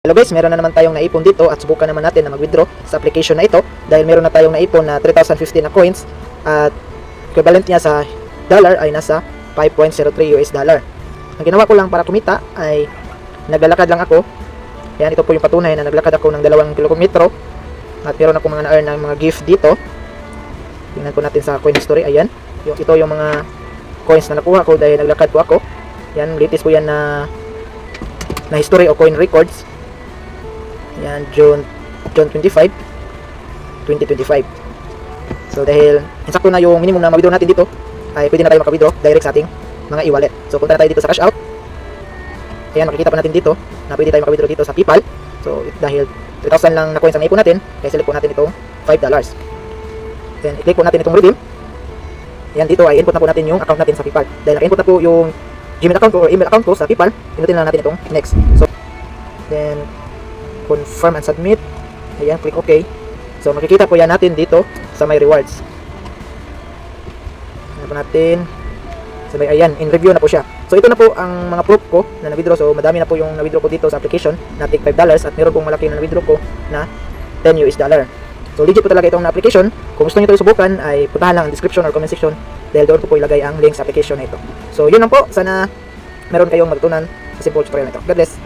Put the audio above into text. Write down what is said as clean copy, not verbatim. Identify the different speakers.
Speaker 1: Hello guys, meron na naman tayong naipon dito at subukan naman natin na mag-withdraw sa application na ito dahil meron na tayong naipon na 3,050 na coins at equivalent niya sa dollar ay nasa 5.03 US dollar. Ang ginawa ko lang para kumita ay naglalakad lang ako. Yan, ito po yung patunay na naglakad ako ng 2 kilometro at meron ako mga na-earn ng mga gift dito. Tingnan po natin sa coin history. Ayan, ito yung mga coins na nakuha ko dahil naglakad po ako. Yan, latest po yan na history o coin records. Yan, June 25, 2025. So dahil insakto na yung minimum na ma-withdraw natin dito, ay pwede na tayo maka-withdraw direct sa ating mga e-wallet. So punta na tayo dito sa cash out. Ayan, makikita pa natin dito na pwede tayo maka-withdraw dito sa PayPal. So dahil 3,000 lang na coins ang naipon natin, kaya select po natin itong $5. Then i-click po natin itong redeem. Ayan, dito ay input na po natin yung account natin sa PayPal. Dahil naka-input na po yung Gmail account ko or email account ko sa PayPal, pinutin lang natin itong next. So then confirm and submit. Ayan, click OK. So makikita po yan natin dito sa my rewards. Ano po natin? Sabay, ayan, in review na po siya. So ito na po ang mga proof ko na na-withdraw. So madami na po yung na-withdraw ko dito sa application na tig $5 at meron pong malaki na na-withdraw ko na 10 US dollar. So legit po talaga itong application. Kung gusto niyo ito subukan ay puntahan lang ang description or comment section dahil doon po ilagay ang link sa application na ito. So yun lang po, sana meron kayong matutunan sa simple tutorial na ito. God bless!